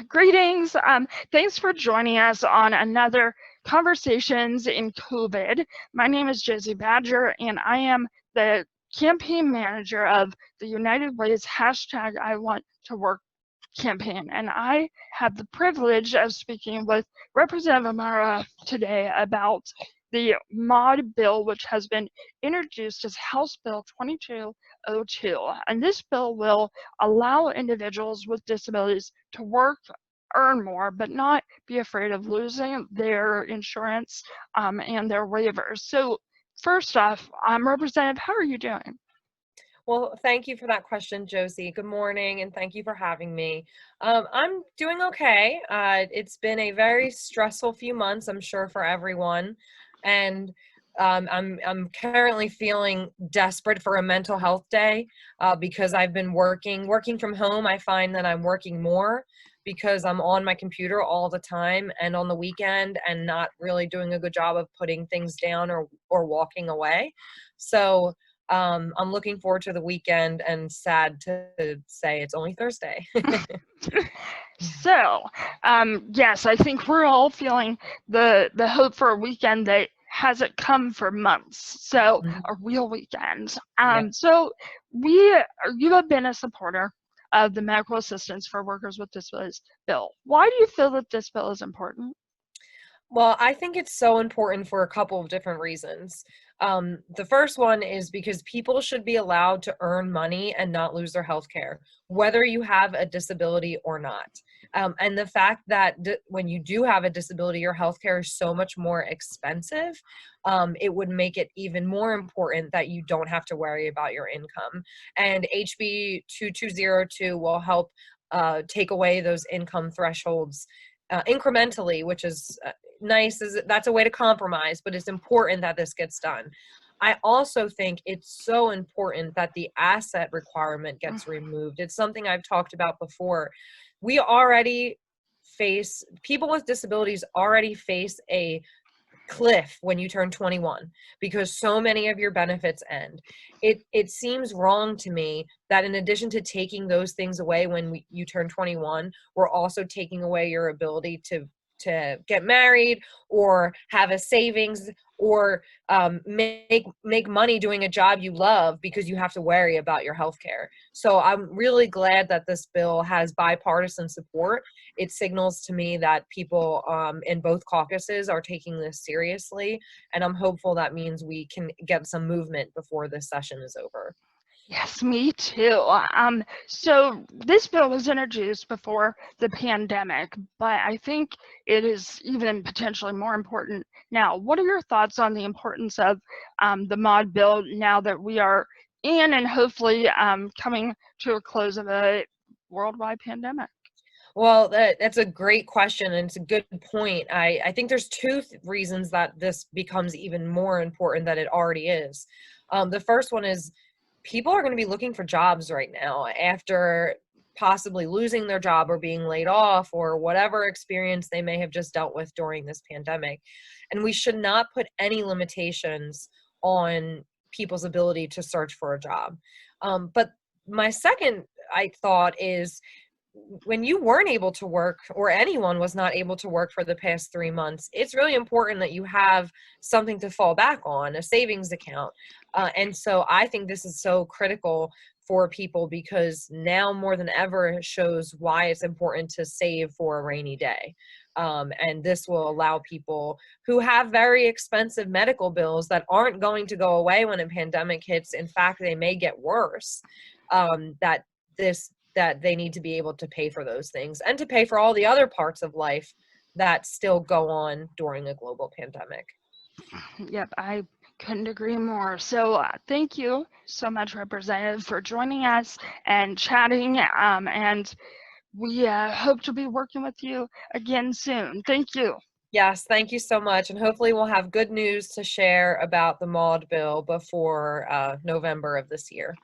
Greetings. Thanks for joining us on another Conversations in COVID. My name is Josie Badger, and I am the campaign manager of the United Way's hashtag I Want to Work campaign. And I have the privilege of speaking with Representative O'Mara today about the MAWD bill, which has been introduced as House Bill 2202. And this bill will allow individuals with disabilities to work, earn more, but not be afraid of losing their insurance and their waivers. So first off, Representative, how are you doing? Well, thank you for that question, Josie. Good morning, and thank you for having me. I'm doing okay. It's been a very stressful few months, I'm sure, for everyone, and I'm currently feeling desperate for a mental health day because I've been working from home. I find that I'm working more because I'm on my computer all the time and on the weekend, and not really doing a good job of putting things down or walking away. So I'm looking forward to the weekend and sad to say it's only Thursday. So, yes, I think we're all feeling the hope for a weekend that hasn't come for months. So, Mhm. a real weekend. Yeah. So you have been a supporter of the Medical Assistance for Workers with Disabilities bill. Why do you feel that this bill is important? Well, I think it's so important for a couple of different reasons. The first one is because people should be allowed to earn money and not lose their health care, whether you have a disability or not. And the fact that when you do have a disability, your health care is so much more expensive, it would make it even more important that you don't have to worry about your income. And HB 2202 will help take away those income thresholds incrementally, which is nice. That's a way to compromise, but it's important that this gets done. I also think it's so important that the asset requirement gets removed. It's something I've talked about before. We already face, people with disabilities already face a cliff when you turn 21 because so many of your benefits end. It seems wrong to me that in addition to taking those things away when you turn 21, we're also taking away your ability to get married or have a savings or make money doing a job you love because you have to worry about your health care. So I'm really glad that this bill has bipartisan support. It signals to me that people in both caucuses are taking this seriously, and I'm hopeful that means we can get some movement before this session is over. Yes, me too. So this bill was introduced before the pandemic, but I think it is even potentially more important now. What are your thoughts on the importance of the MAWD bill now that we are in and hopefully coming to a close of a worldwide pandemic? Well, that's a great question, and it's a good point. I think there's two reasons that this becomes even more important than it already is. The first one is people are going to be looking for jobs right now after possibly losing their job or being laid off or whatever experience they may have just dealt with during this pandemic. And we should not put any limitations on people's ability to search for a job. But my second I thought is when you weren't able to work or anyone was not able to work for the past 3 months, it's really important that you have something to fall back on, a savings account. And so I think this is so critical for people because now more than ever shows why it's important to save for a rainy day. And this will allow people who have very expensive medical bills that aren't going to go away when a pandemic hits. In fact, they may get worse. That this that they need to be able to pay for those things and to pay for all the other parts of life that still go on during a global pandemic. Yep, I couldn't agree more. So thank you so much, Representative, for joining us and chatting. And we hope to be working with you again soon. Thank you. Yes, thank you so much. And hopefully we'll have good news to share about the MAWD bill before November of this year.